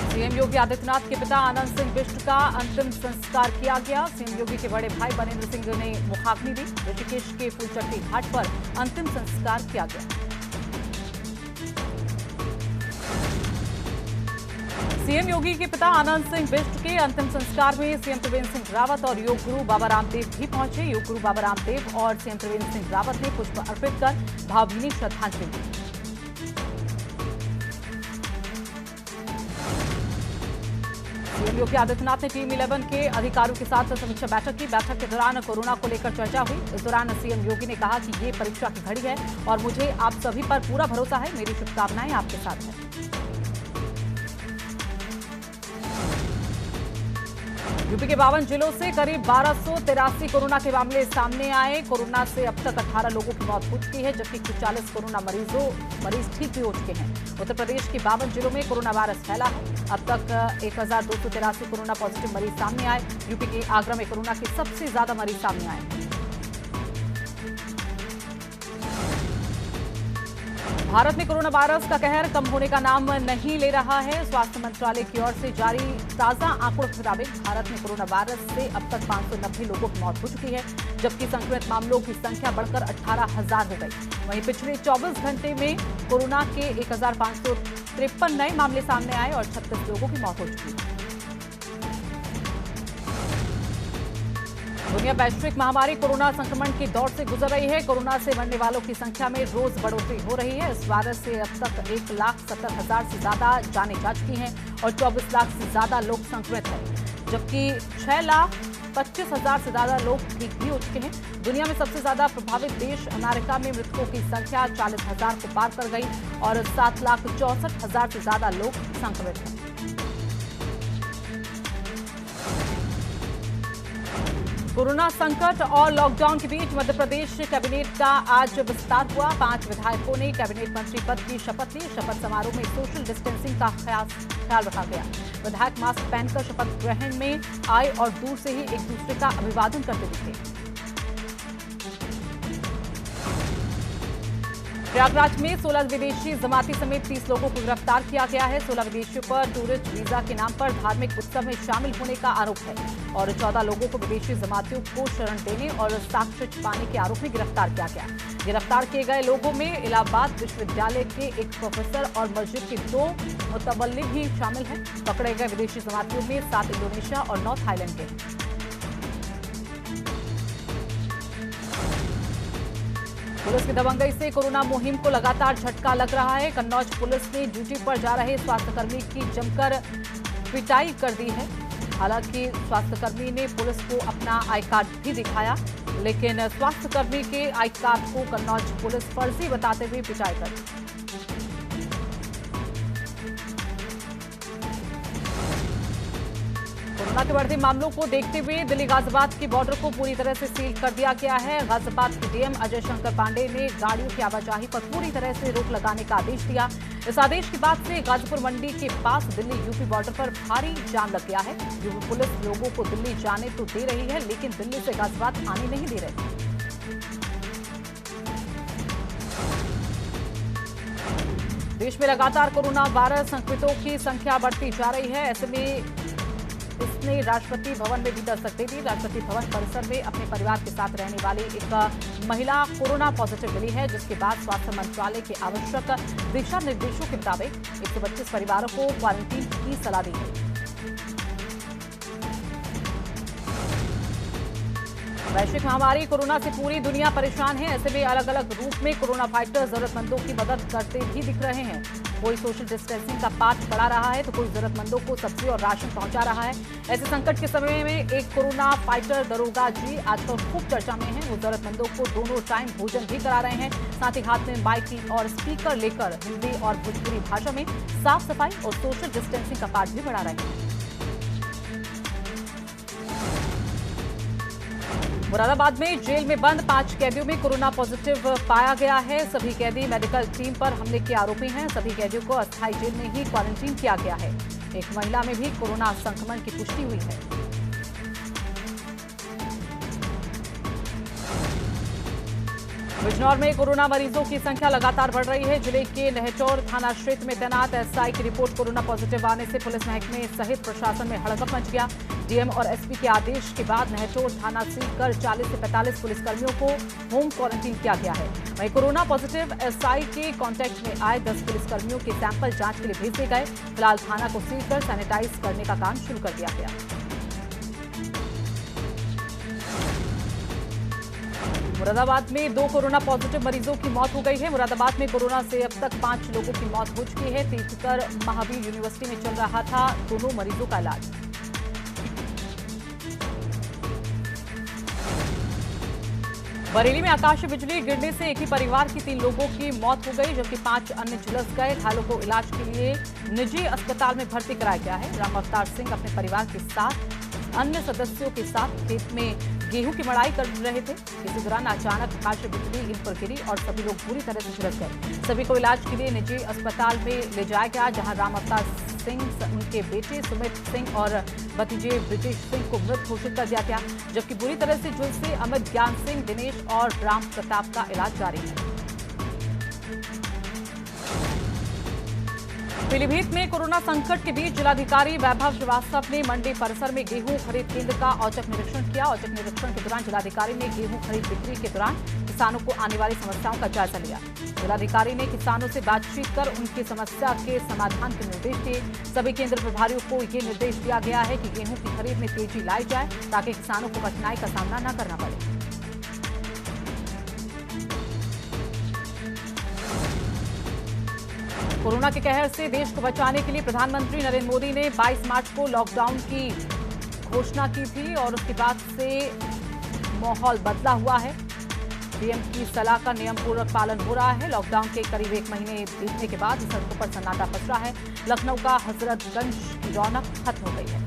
CM Yogi Adityanath के पिता आनंद सिंह बिष्ट का अंतिम संस्कार किया गया। सीएम योगी के बड़े भाई बनेंद्र सिंह ने मुखाग्नि दी। ऋषिकेश के फूलचट्टी घाट पर अंतिम संस्कार किया गया। सीएम योगी के पिता आनंद सिंह बिष्ट के अंतिम संस्कार में सीएम त्रिवेंद्र सिंह रावत और योग गुरु बाबा रामदेव भी पहुंचे। योग गुरु बाबा रामदेव और सीएम त्रिवेंद्र सिंह रावत ने पुष्प अर्पित कर भावभीनी श्रद्धांजलि दी। सीएम योगी आदित्यनाथ ने टीम 11 के अधिकारियों के साथ समीक्षा बैठक की। बैठक के दौरान कोरोना को लेकर चर्चा हुई। इस दौरान सीएम योगी ने कहा कि ये परीक्षा की घड़ी है और मुझे आप सभी पर पूरा भरोसा है। मेरी शुभकामनाएं आपके साथ हैं। यूपी के 52 जिलों से करीब 1283 कोरोना के मामले सामने आए। कोरोना से अब तक 18 लोगों की मौत हो चुकी है, जबकि 40 कोरोना मरीज ठीक भी हो चुके हैं। उत्तर प्रदेश के 52 जिलों में कोरोना वायरस फैला है। अब तक 1283 कोरोना पॉजिटिव मरीज सामने आए। यूपी के आगरा में कोरोना के सबसे ज्यादा मरीज सामने आए। भारत में कोरोना वायरस का कहर कम होने का नाम नहीं ले रहा है। स्वास्थ्य मंत्रालय की ओर से जारी ताजा आंकड़ों के मुताबिक भारत में कोरोना वायरस से अब तक 590 लोगों की मौत हो चुकी है, जबकि संक्रमित मामलों की संख्या बढ़कर 18,000 हो गई। वहीं पिछले 24 घंटे में कोरोना के 1,553 नए मामले सामने आए और 36 लोगों की मौत हो चुकी है। दुनिया वैश्विक महामारी कोरोना संक्रमण के दौर से गुजर रही है। कोरोना से मरने वालों की संख्या में रोज बढ़ोतरी हो रही है। इस वायरस से अब तक 1,70,000 से ज्यादा जानें जा चुकी हैं और 24 लाख से ज्यादा लोग संक्रमित हैं, जबकि 6,25,000 से ज्यादा लोग ठीक भी हो चुके हैं। दुनिया में सबसे ज्यादा प्रभावित देश अमेरिका में मृतकों की संख्या 40,000 को पार कर गई और 7,64,000 से ज्यादा लोग संक्रमित हैं। कोरोना संकट और लॉकडाउन के बीच मध्य प्रदेश कैबिनेट का आज विस्तार हुआ। 5 विधायकों ने कैबिनेट मंत्री पद की शपथ ली। शपथ समारोह में सोशल डिस्टेंसिंग का ख्याल रखा गया। विधायक मास्क पहनकर शपथ ग्रहण में आए और दूर से ही एक दूसरे का अभिवादन करते दिखे। प्रयागराज में 16 विदेशी जमाती समेत 30 लोगों को गिरफ्तार किया गया है। 16 विदेशियों पर टूरिस्ट वीजा के नाम पर धार्मिक उत्सव में शामिल होने का आरोप है और 14 लोगों को विदेशी जमातियों को शरण देने और साक्ष्य छुपाने के आरोप में गिरफ्तार किया गया। गिरफ्तार किए गए लोगों में इलाहाबाद विश्वविद्यालय के एक प्रोफेसर और मस्जिद के 2 मुतवल्लिद भी शामिल हैं। पकड़े गए विदेशी जमातियों में 7 इंडोनेशिया और 9 थाईलैंड के हैं। पुलिस की दबंगई से कोरोना मुहिम को लगातार झटका लग रहा है। कन्नौज पुलिस ने ड्यूटी पर जा रहे स्वास्थ्यकर्मी की जमकर पिटाई कर दी है। हालांकि स्वास्थ्यकर्मी ने पुलिस को अपना आई कार्ड भी दिखाया, लेकिन स्वास्थ्यकर्मी के आई कार्ड को कन्नौज पुलिस फर्जी बताते हुए पिटाई कर दी। कोरोना के बढ़ते मामलों को देखते हुए दिल्ली गाजियाबाद की बॉर्डर को पूरी तरह से सील कर दिया गया है। गाजियाबाद के डीएम अजय शंकर पांडे ने गाड़ियों की आवाजाही पर पूरी तरह से रोक लगाने का आदेश दिया। इस आदेश के बाद से गाजीपुर मंडी के पास दिल्ली यूपी बॉर्डर पर भारी जाम लग गया है। यूपी पुलिस लोगों को दिल्ली जाने तो दे रही है, लेकिन दिल्ली से गाजियाबाद आने नहीं दे रही। देश में लगातार कोरोना वायरस संक्रमितों की संख्या बढ़ती जा रही है। ऐसे में इसने राष्ट्रपति भवन में भी दस्तक दे दी। राष्ट्रपति भवन परिसर में अपने परिवार के साथ रहने वाली एक महिला कोरोना पॉजिटिव मिली है, जिसके बाद स्वास्थ्य मंत्रालय के आवश्यक दिशा निर्देशों के मुताबिक 125 परिवारों को क्वारंटीन की सलाह दी गई। वैश्विक महामारी कोरोना से पूरी दुनिया परेशान है। ऐसे में अलग अलग रूप में कोरोना फाइटर जरूरतमंदों की मदद करते भी दिख रहे हैं। कोई सोशल डिस्टेंसिंग का पाठ पढ़ा रहा है तो कोई जरूरतमंदों को सब्जी और राशन पहुंचा रहा है। ऐसे संकट के समय में एक कोरोना फाइटर दरोगा जी आजकल खूब चर्चा में हैं। वो जरूरतमंदों को दोनों टाइम भोजन भी करा रहे हैं, साथ ही हाथ में माइक और स्पीकर लेकर हिंदी और भोजपुरी भाषा में साफ सफाई और सोशल डिस्टेंसिंग का पाठ भी पढ़ा रहे हैं। मुरादाबाद में जेल में बंद 5 कैदियों में कोरोना पॉजिटिव पाया गया है। सभी कैदी मेडिकल टीम पर हमले के आरोपी हैं। सभी कैदियों को अस्थायी जेल में ही क्वारंटीन किया गया है। एक महिला में भी कोरोना संक्रमण की पुष्टि हुई है। बिजनौर में कोरोना मरीजों की संख्या लगातार बढ़ रही है। जिले के लहचौर थाना क्षेत्र में तैनात एसआई की रिपोर्ट कोरोना पॉजिटिव आने से पुलिस महकमे सहित प्रशासन में हड़कंप मच गया। डीएम और एसपी के आदेश के बाद लहचौर थाना सील कर 40 से 45 पुलिसकर्मियों को होम क्वारंटीन किया गया है। वहीं कोरोना पॉजिटिव एसआई के कांटेक्ट में आए 10 पुलिसकर्मियों के सैंपल जांच के लिए भेज दिए गए। फिलहाल थाना को सील कर सैनिटाइज करने का काम शुरू कर दिया गया। मुरादाबाद में 2 कोरोना पॉजिटिव मरीजों की मौत हो गई है। मुरादाबाद में कोरोना से अब तक 5 लोगों की मौत हो चुकी है। तीर्थकर महावीर यूनिवर्सिटी में चल रहा था दोनों मरीजों का इलाज। बरेली में आकाशीय बिजली गिरने से एक ही परिवार की 3 लोगों की मौत हो गई, जबकि 5 अन्य झुलस गए। घायलों को इलाज के लिए निजी अस्पताल में भर्ती कराया गया है। राम अवतार सिंह अपने परिवार के साथ अन्य सदस्यों के साथ खेत में गेहूं की मड़ाई कर रहे थे। इसी दौरान अचानक आकाशीय बिजली इन पर गिरी और सभी लोग बुरी तरह से झुलस गए। सभी को इलाज के लिए निजी अस्पताल में ले जाया गया, जहां राम अवतार सिंह, उनके बेटे सुमित सिंह और भतीजे ब्रिजेश सिंह को मृत घोषित कर दिया गया, जबकि बुरी तरह से झुलसे अमित ज्ञान सिंह, दिनेश और राम प्रताप का इलाज जारी है। पीलीभीत में कोरोना संकट के बीच जिलाधिकारी वैभव श्रीवास्तव ने मंडी परिसर में गेहूं खरीद केंद्र का औचक निरीक्षण किया। औचक निरीक्षण के दौरान जिलाधिकारी ने गेहूं खरीद बिक्री के दौरान किसानों को आने वाली समस्याओं का जायजा लिया। जिलाधिकारी ने किसानों से बातचीत कर उनकी समस्या के समाधान के निर्देश दिए। सभी केंद्र प्रभारियों को ये निर्देश दिया गया है कि गेहूं की खरीद में तेजी लाई जाए, ताकि किसानों को कठिनाई का सामना न करना पड़े। कोरोना के कहर से देश को बचाने के लिए प्रधानमंत्री नरेंद्र मोदी ने 22 मार्च को लॉकडाउन की घोषणा की थी और उसके बाद से माहौल बदला हुआ है। पीएम की सलाह का नियम पूर्वक पालन हो रहा है। लॉकडाउन के करीब 1 महीने बीतने के बाद सड़कों पर सन्नाटा पस रहा है। लखनऊ का हजरतगंज की रौनक खत्म हो गई है।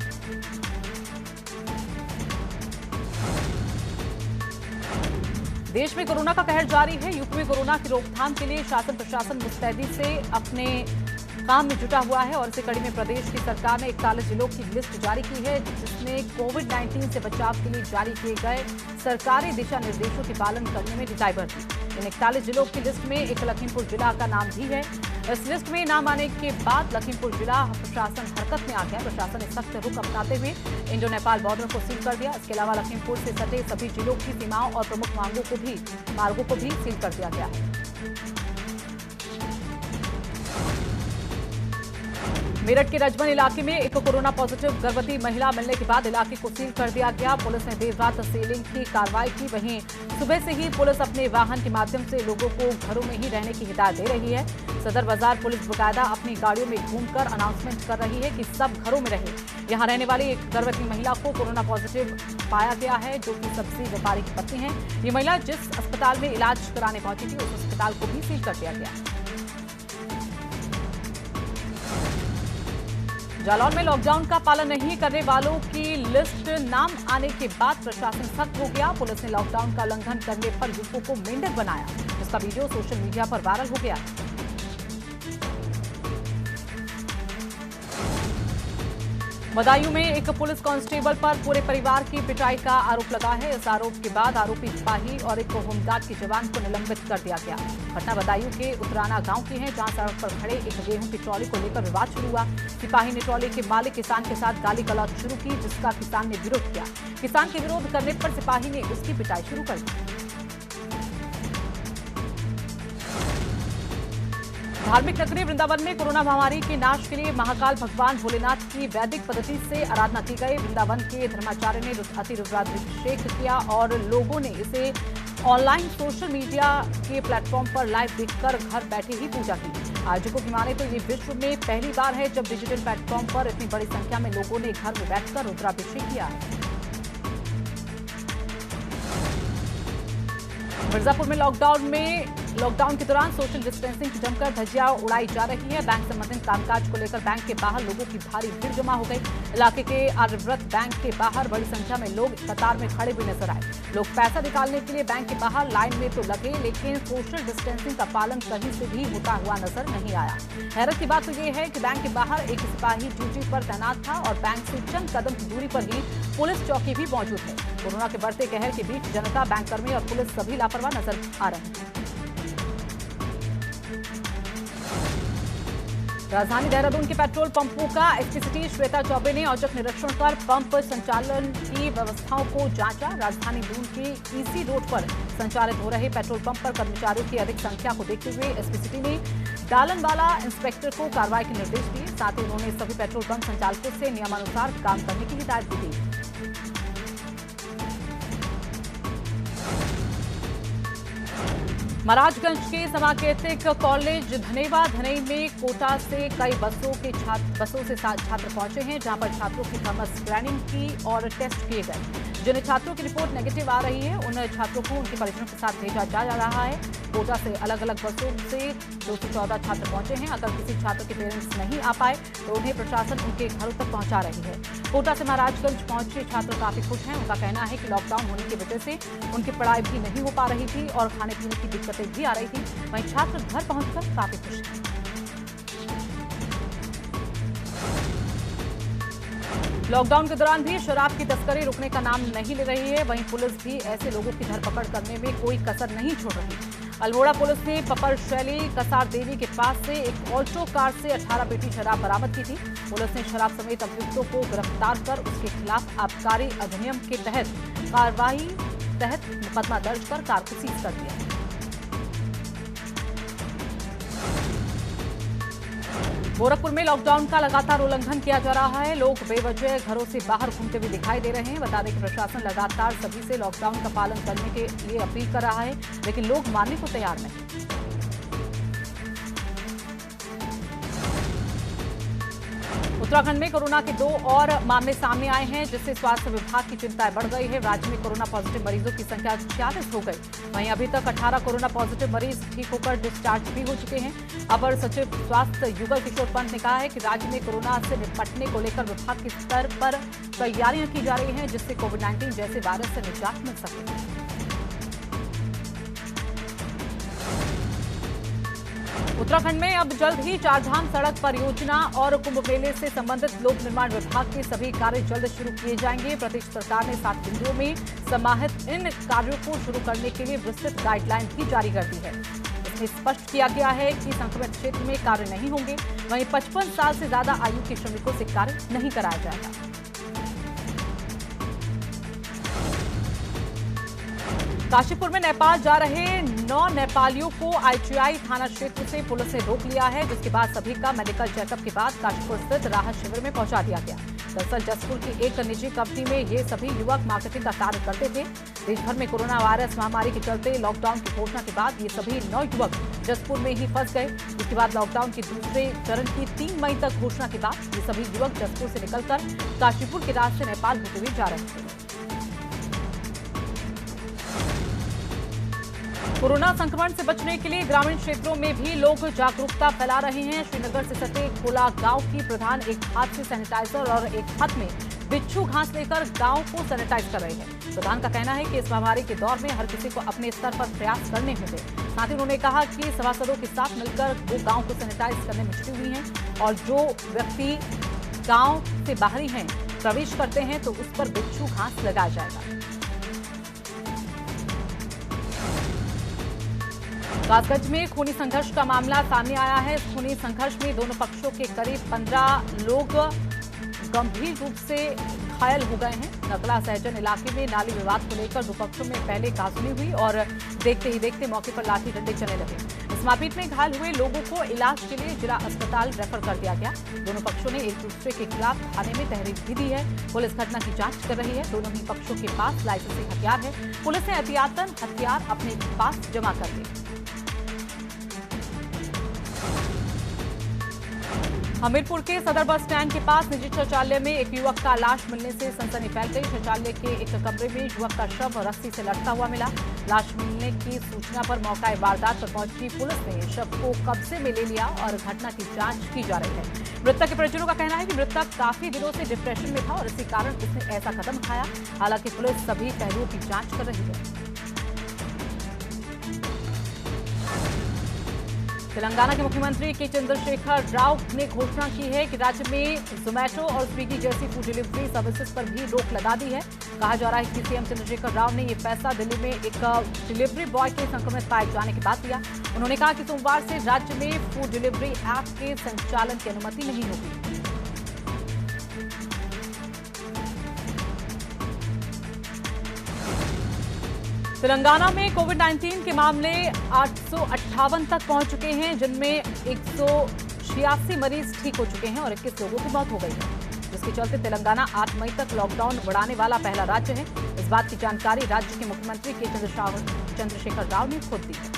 देश में कोरोना का कहर जारी है। यूपी में कोरोना की रोकथाम के लिए शासन प्रशासन मुस्तैदी से अपने काम में जुटा हुआ है और इसी कड़ी में प्रदेश की सरकार ने 41 जिलों की लिस्ट जारी की है, जिसमें कोविड-19 से बचाव के लिए जारी किए गए सरकारी दिशा निर्देशों के पालन करने में जुटाई बरती। इन 41 जिलों की लिस्ट में एक लखीमपुर जिला का नाम भी है। इस लिस्ट में नाम आने के बाद लखीमपुर जिला प्रशासन हरकत में आ गया। प्रशासन ने सख्त रुख अपनाते हुए इंडो नेपाल बॉर्डर को सील कर दिया। इसके अलावा लखीमपुर से सटे सभी जिलों की सीमाओं और प्रमुख मार्गों को भी सील कर दिया गया है। मेरठ के रजबन इलाके में एक कोरोना पॉजिटिव गर्भवती महिला मिलने के बाद इलाके को सील कर दिया गया। पुलिस ने देर रात सीलिंग की कार्रवाई की। वहीं सुबह से ही पुलिस अपने वाहन के माध्यम से लोगों को घरों में ही रहने की हिदायत दे रही है। सदर बाजार पुलिस बकायदा अपनी गाड़ियों में घूमकर अनाउंसमेंट कर रही है कि सब घरों में रहे। यहां रहने वाली एक गर्भवती महिला को कोरोना पॉजिटिव पाया गया है, जो कि सब्जी व्यापारी की पत्नी है। ये महिला जिस अस्पताल में इलाज कराने पहुंची थी, उस अस्पताल को भी सील कर दिया गया। जालौन में लॉकडाउन का पालन नहीं करने वालों की लिस्ट नाम आने के बाद प्रशासन सख्त हो गया। पुलिस ने लॉकडाउन का उल्लंघन करने पर युवकों को मेंढक बनाया, जिसका वीडियो सोशल मीडिया पर वायरल हो गया। बदायूं में एक पुलिस कांस्टेबल पर पूरे परिवार की पिटाई का आरोप लगा है। इस आरोप के बाद आरोपी सिपाही और एक होमगार्ड के जवान को निलंबित कर दिया गया। घटना बदायूं के उतराना गांव की है, जहां सड़क पर खड़े एक गेहूं की ट्रॉली को लेकर विवाद शुरू हुआ। सिपाही ने ट्रॉली के मालिक किसान के साथ गाली गलौज शुरू की, जिसका किसान ने विरोध किया। किसान के विरोध करने पर सिपाही ने उसकी पिटाई शुरू कर दी। धार्मिक नगरी वृंदावन में कोरोना महामारी के नाश के लिए महाकाल भगवान भोलेनाथ की वैदिक पद्धति से आराधना की गई। वृंदावन के धर्माचार्य ने अति रुद्राभिषेक किया और लोगों ने इसे ऑनलाइन सोशल मीडिया के प्लेटफॉर्म पर लाइव देखकर घर बैठे ही पूजा की। आयोजकों की माने तो ये विश्व में पहली बार है जब डिजिटल प्लेटफॉर्म पर इतनी बड़ी संख्या में लोगों ने घर में बैठकर रुद्राभिषेक किया है। मिर्जापुर में लॉकडाउन के दौरान सोशल डिस्टेंसिंग की जमकर धज्जियां उड़ाई जा रही है। बैंक संबंधित कामकाज को लेकर बैंक के बाहर लोगों की भारी भीड़ जमा हो गई। इलाके के आर्यव्रत बैंक के बाहर बड़ी संख्या में लोग कतार में खड़े भी नजर आए। लोग पैसा निकालने के लिए बैंक के बाहर लाइन में तो लगे, लेकिन सोशल डिस्टेंसिंग का पालन कहीं से भी होता हुआ नजर नहीं आया। हैरत की बात तो ये है कि बैंक के बाहर एक सिपाही ड्यूटी पर तैनात था और बैंक से चंद कदम की दूरी पर ही पुलिस चौकी भी मौजूद है। कोरोना के बढ़ते कहर के बीच जनता, बैंककर्मी और पुलिस सभी लापरवाह नजर आ रहे हैं। राजधानी देहरादून के पेट्रोल पंपों का एसपी सिटी श्वेता चौबे ने औचक निरीक्षण कर पंप संचालन की व्यवस्थाओं को जांचा। राजधानी दून के ईसी रोड पर संचालित हो रहे पेट्रोल पंप पर कर्मचारियों की अधिक संख्या को देखते हुए एसपी सिटी ने डालनवाला इंस्पेक्टर को कार्रवाई के निर्देश दिए। साथ ही उन्होंने सभी पेट्रोल पंप संचालकों से नियमानुसार काम करने की हिदायत भी दी। महाराजगंज के समाकेतिक कॉलेज धनेवा धनई में कोटा से कई बसों से छात्र पहुंचे हैं, जहां पर छात्रों की थर्मल स्क्रीनिंग की और टेस्ट किए गए। जिन छात्रों की रिपोर्ट नेगेटिव आ रही है, उन छात्रों को उनके परिजनों के साथ भेजा जा रहा है। कोटा से अलग अलग बसों से 214 छात्र पहुंचे हैं। अगर किसी छात्र के पेरेंट्स नहीं आ पाए तो उन्हें प्रशासन उनके घरों तक पहुंचा रही है। कोटा से महाराजगंज पहुंचे छात्र काफी खुश हैं। उनका कहना है कि लॉकडाउन होने की वजह से उनकी पढ़ाई भी नहीं हो पा रही थी और खाने पीने की दिक्कतें भी आ रही थी। वहीं छात्र घर पहुंचकर काफी खुश हैं। लॉकडाउन के दौरान भी शराब की तस्करी रुकने का नाम नहीं ले रही है। वहीं पुलिस भी ऐसे लोगों की धरपकड़ करने में कोई कसर नहीं छोड़ रही। अल्मोड़ा पुलिस ने पपर शैली कसार देवी के पास से एक ऑल्टो कार से 18 पेटी शराब बरामद की थी। पुलिस ने शराब समेत अभियुक्तों को गिरफ्तार कर उसके खिलाफ आबकारी अधिनियम के तहत कार्रवाई तहत मुकदमा दर्ज कर कार को सीज कर दिया। गोरखपुर में लॉकडाउन का लगातार उल्लंघन किया जा रहा है। लोग बेवजह घरों से बाहर घूमते हुए दिखाई दे रहे हैं। बता दें कि प्रशासन लगातार सभी से लॉकडाउन का पालन करने के लिए अपील कर रहा है, लेकिन लोग मानने को तैयार नहीं। उत्तराखंड में कोरोना के 2 और मामले सामने आए हैं, जिससे स्वास्थ्य विभाग की चिंताएं बढ़ गई है। राज्य में कोरोना पॉजिटिव मरीजों की संख्या 46 हो गई। वहीं अभी तक 18 कोरोना पॉजिटिव मरीज ठीक होकर डिस्चार्ज भी हो चुके हैं। अपर सचिव स्वास्थ्य युगल किशोर पंत ने कहा है कि राज्य में कोरोना से निपटने को लेकर विभाग के स्तर पर तैयारियां की जा रही हैं, जिससे कोविड-19 जैसे वायरस से निजात मिल सके। उत्तराखंड में अब जल्द ही चारधाम सड़क परियोजना और कुंभ मेले से संबंधित लोक निर्माण विभाग के सभी कार्य जल्द शुरू किए जाएंगे। प्रदेश सरकार ने 7 बिंदुओं में समाहित इन कार्यों को शुरू करने के लिए विस्तृत गाइडलाइन भी जारी कर दी है। इसमें स्पष्ट किया गया है कि संक्रमित क्षेत्र में कार्य नहीं होंगे। वहीं 55 साल से ज्यादा आयु के श्रमिकों से कार्य नहीं कराया जाएगा। काशीपुर में नेपाल जा रहे 9 नेपालियों को आईटीआई थाना क्षेत्र से पुलिस ने रोक लिया है, जिसके बाद सभी का मेडिकल चेकअप के बाद काशीपुर स्थित राहत शिविर में पहुंचा दिया गया। दरअसल जसपुर की एक निजी कंपनी में ये सभी युवक मार्केटिंग का कार्य करते थे। देश भर में कोरोना वायरस महामारी के चलते लॉकडाउन की घोषणा के बाद ये सभी 9 युवक जसपुर में ही फंस गए। इसके बाद लॉकडाउन के दूसरे चरण की 3 मई तक घोषणा के बाद ये सभी युवक जसपुर से निकलकर काशीपुर के रास्ते नेपाल होते हुए जा रहे थे। कोरोना संक्रमण से बचने के लिए ग्रामीण क्षेत्रों में भी लोग जागरूकता फैला रहे हैं। श्रीनगर से सटे खोला गांव की प्रधान एक हाथ से सैनिटाइजर और एक हाथ में बिच्छू घास लेकर गांव को सैनिटाइज कर रहे हैं। प्रधान का कहना है कि इस महामारी के दौर में हर किसी को अपने स्तर पर प्रयास करने होंगे। साथ ही उन्होंने कहा कि सभासदों के साथ मिलकर वो गांव को सैनिटाइज करने में जुटी हुई हैं और जो व्यक्ति गांव से बाहरी हैं प्रवेश करते हैं तो उस पर बिच्छू घास लगाया जाएगा। कासगंज में खूनी संघर्ष का मामला सामने आया है। इस खूनी संघर्ष में दोनों पक्षों के करीब 15 लोग गंभीर रूप से घायल हो गए हैं। नकला सहजन इलाके में नाली विवाद को लेकर दो पक्षों में पहले कहासुनी हुई और देखते ही देखते मौके पर लाठी डंडे चलने लगे। इस मारपीट में घायल हुए लोगों को इलाज के लिए जिला अस्पताल रेफर कर दिया गया। दोनों पक्षों ने एक दूसरे के खिलाफ थाने में तहरीर भी दी है। पुलिस घटना की जांच कर रही है। दोनों ही पक्षों के पास लाइसेंसी हथियार है। पुलिस ने एहतियातन हथियार अपने पास जमा कर लिए। हमीरपुर के सदर बस स्टैंड के पास निजी शौचालय में एक युवक का लाश मिलने से सनसनी फैल गई। शौचालय के एक कमरे में युवक का शव रस्सी से लटका हुआ मिला। लाश मिलने की सूचना पर मौका वारदात पर पहुंची पुलिस ने शव को कब्जे में ले लिया और घटना की जांच की जा रही है। मृतक के परिजनों का कहना है कि मृतक काफी दिनों से डिप्रेशन में था और इसी कारण उसने ऐसा कदम उठाया। हालांकि पुलिस सभी पहलुओं की जांच कर रही है। तेलंगाना के मुख्यमंत्री के चंद्रशेखर राव ने घोषणा की है कि राज्य में जोमेटो और स्विगी जैसी फूड डिलीवरी सर्विसेज पर भी रोक लगा दी है। कहा जा रहा है कि सीएम चंद्रशेखर राव ने ये फैसला दिल्ली में एक डिलीवरी बॉय के संक्रमित पाए जाने के बाद लिया। उन्होंने कहा कि सोमवार से राज्य में फूड डिलीवरी ऐप के संचालन की अनुमति नहीं होगी। तेलंगाना में कोविड-19 के मामले 858 तक पहुंच चुके हैं, जिनमें 186 मरीज ठीक हो चुके हैं और 21 लोगों की मौत हो गई है, जिसके चलते तेलंगाना 8 मई तक लॉकडाउन बढ़ाने वाला पहला राज्य है। इस बात की जानकारी राज्य के मुख्यमंत्री के चंद्रशेखर राव ने खुद दी है।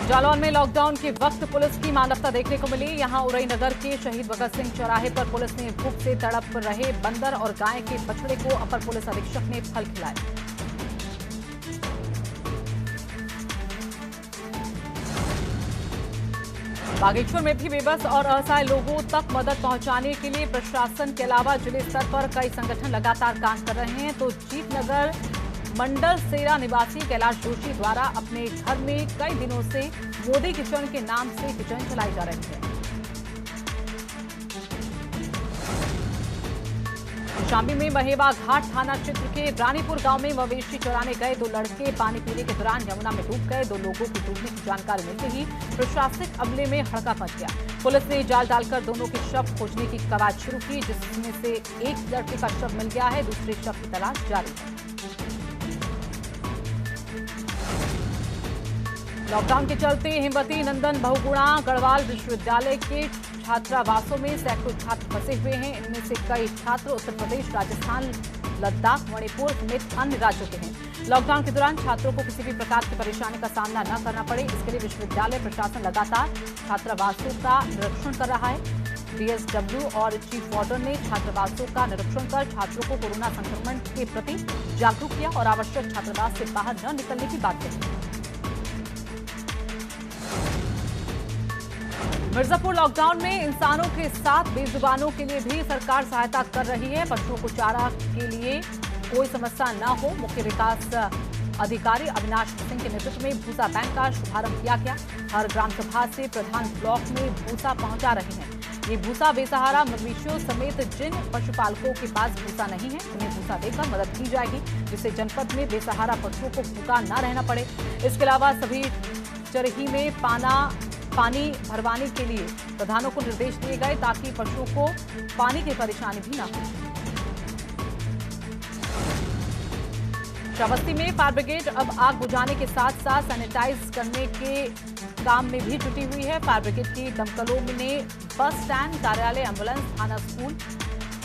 जालौन में लॉकडाउन के वक्त पुलिस की मानवता देखने को मिली। यहां उरई नगर के शहीद भगत सिंह चौराहे पर पुलिस ने भूख से तड़प रहे बंदर और गाय के बछड़े को अपर पुलिस अधीक्षक ने फल खिलाए। बागेश्वर में भी बेबस और असहाय लोगों तक मदद पहुंचाने के लिए प्रशासन के अलावा जिले स्तर पर कई संगठन लगातार काम कर रहे हैं। तो जीतनगर मंडल सेरा निवासी कैलाश जोशी द्वारा अपने घर में कई दिनों से मोदी किचन के नाम से किचन चलाई जा रही है। कौशाम्बी में महेवा घाट थाना क्षेत्र के रानीपुर गांव में मवेशी चराने गए 2 लड़के पानी पीने के दौरान यमुना में डूब गए। 2 लोगों की डूबने की जानकारी मिलते ही प्रशासनिक अमले में हड़कंप मच गया। पुलिस ने जाल डालकर दोनों के शव खोजने की कवायद शुरू की, जिसमें से एक लड़के का शव मिल गया है, दूसरे शव की तलाश जारी है। लॉकडाउन के चलते हिमवती नंदन बहुगुणा गढ़वाल विश्वविद्यालय के छात्रावासों में सैकड़ों छात्र फंसे हुए हैं। इनमें से कई छात्र उत्तर प्रदेश, राजस्थान, लद्दाख, मणिपुर समेत अन्य राज्यों के हैं। लॉकडाउन के दौरान छात्रों को किसी भी प्रकार की परेशानी का सामना न करना पड़े, इसके लिए विश्वविद्यालय प्रशासन लगातार छात्रावासों का निरीक्षण कर रहा है। डीएसडब्ल्यू और चीफ वार्डन ने छात्रावासों का निरीक्षण कर छात्रों को कोरोना संक्रमण के प्रति जागरूक किया और आवश्यक छात्रावास से बाहर न निकलने की बात कही। मिर्जापुर लॉकडाउन में इंसानों के साथ बेजुबानों के लिए भी सरकार सहायता कर रही है। पशुओं को चारा के लिए कोई समस्या न हो, मुख्य विकास अधिकारी अविनाश सिंह के नेतृत्व में भूसा बैंक का शुभारंभ किया गया। हर ग्राम सभा से प्रधान ब्लॉक में भूसा पहुंचा रहे हैं। ये भूसा बेसहारा मवेशियों समेत जिन पशुपालकों के पास भूसा नहीं है, उन्हें भूसा देकर मदद की जाएगी, जिससे जनपद में बेसहारा पशुओं को भूखा न रहना पड़े। इसके अलावा सभी चरही में पानी भरवाने के लिए प्रधानों को निर्देश दिए गए, ताकि पशुओं को पानी की परेशानी भी न हो। श्रावस्ती में फायर ब्रिगेड अब आग बुझाने के साथ साथ सैनिटाइज करने के काम में भी जुटी हुई है। फायर ब्रिगेड की दमकलों ने बस स्टैंड, कार्यालय, एम्बुलेंस, थाना, स्कूल,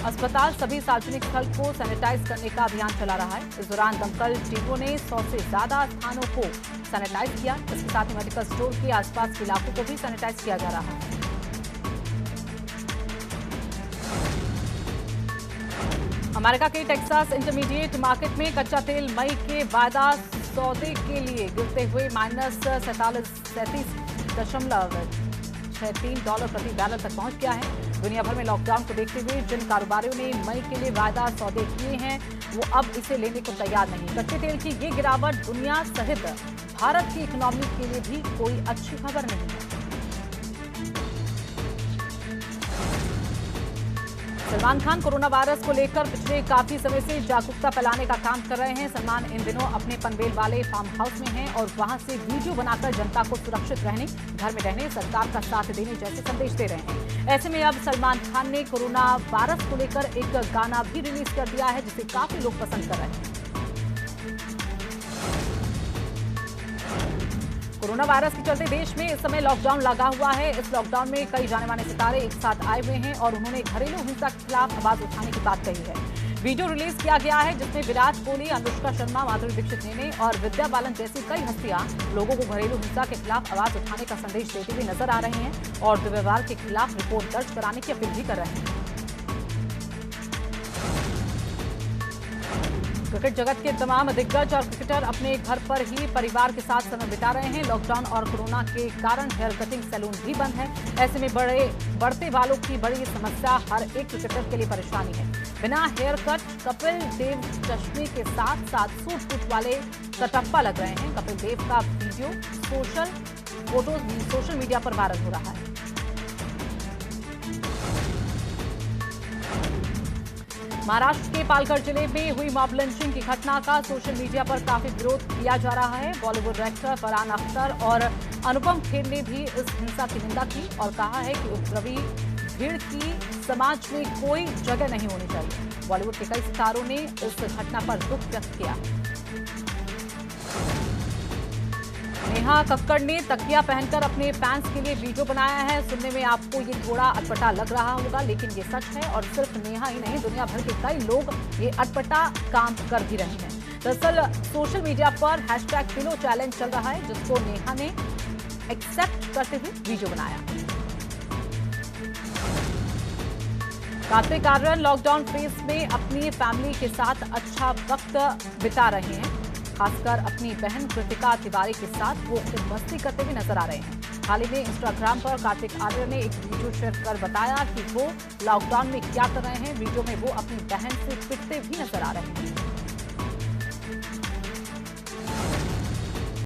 अस्पताल सभी सार्वजनिक स्थल को सैनिटाइज करने का अभियान चला रहा है। इस दौरान दमकल टीमों ने 100 से ज्यादा स्थानों को सैनिटाइज किया। इसके साथ ही मेडिकल स्टोर के आसपास के इलाकों को भी सैनिटाइज किया जा रहा है। अमेरिका के टेक्सास इंटरमीडिएट मार्केट में कच्चा तेल मई के वायदा सौदे के लिए गिरते हुए $37.63 प्रति बैरल तक पहुंच गया है। दुनिया भर में लॉकडाउन को देखते हुए जिन कारोबारियों ने मई के लिए वायदा सौदे किए हैं, वो अब इसे लेने को तैयार नहीं। कच्चे तेल की ये गिरावट दुनिया सहित भारत की इकोनॉमी के लिए भी कोई अच्छी खबर नहीं है। सलमान खान कोरोना वायरस को लेकर पिछले काफी समय से जागरूकता फैलाने का काम कर रहे हैं। सलमान इन दिनों अपने पनवेल वाले फार्म हाउस में हैं और वहां से वीडियो बनाकर जनता को सुरक्षित रहने, घर में रहने, सरकार का साथ देने जैसे संदेश दे रहे हैं। ऐसे में अब सलमान खान ने कोरोना वायरस को लेकर एक गाना भी रिलीज कर दिया है, जिसे काफी लोग पसंद कर रहे हैं। कोरोना वायरस के चलते देश में इस समय लॉकडाउन लगा हुआ है। इस लॉकडाउन में कई जाने माने सितारे एक साथ आए हुए हैं और उन्होंने घरेलू हिंसा के खिलाफ आवाज उठाने की बात कही है। वीडियो रिलीज किया गया है, जिसमें विराट कोहली, अनुष्का शर्मा, माधुरी दीक्षित ने और विद्या बालन जैसी कई हस्तियां लोगों को घरेलू हिंसा के खिलाफ आवाज उठाने का संदेश देते हुए नजर आ रहे हैं और दुर्व्यवहार के खिलाफ रिपोर्ट दर्ज कराने की अपील भी कर रहे हैं। क्रिकेट जगत के तमाम दिग्गज और क्रिकेटर अपने घर पर ही परिवार के साथ समय बिता रहे हैं। लॉकडाउन और कोरोना के कारण हेयर कटिंग सैलून भी बंद है। ऐसे में बढ़ते बालों की बड़ी समस्या हर एक क्रिकेटर के लिए परेशानी है। बिना हेयर कट कपिल देव चश्मे के साथ साथ सूट बूट वाले कटप्पा लग रहे हैं। कपिल देव का वीडियो फोटोज सोशल मीडिया पर वायरल हो रहा है। महाराष्ट्र के पालघर जिले में हुई मॉब लिंचिंग की घटना का सोशल मीडिया पर काफी विरोध किया जा रहा है। बॉलीवुड एक्टर फरहान अख्तर और अनुपम खेर ने भी इस हिंसा की निंदा की और कहा है कि उपद्रवी भीड़ की समाज में कोई जगह नहीं होनी चाहिए। बॉलीवुड के कई सितारों ने इस घटना पर दुख व्यक्त किया। नेहा कक्कड़ ने तकिया पहनकर अपने फैंस के लिए वीडियो बनाया है। सुनने में आपको ये थोड़ा अटपटा लग रहा होगा, लेकिन ये सच है और सिर्फ नेहा ही नहीं, दुनिया भर के कई लोग ये अटपटा काम कर भी रहे हैं। दरअसल सोशल मीडिया पर #पिलो चैलेंज चल रहा है, जिसको नेहा ने एक्सेप्ट करते हुए वीडियो बनाया। कार्तिक आर्यन लॉकडाउन फेज में अपनी फैमिली के साथ अच्छा वक्त बिता रहे हैं। खासकर अपनी बहन कृतिका तिवारी के साथ वो खूब मस्ती करते हुए नजर आ रहे हैं। हाल ही में इंस्टाग्राम पर कार्तिक आर्यन ने एक वीडियो शेयर कर बताया कि वो लॉकडाउन में क्या कर रहे हैं। वीडियो में वो अपनी बहन से पिटते भी नजर आ रहे हैं।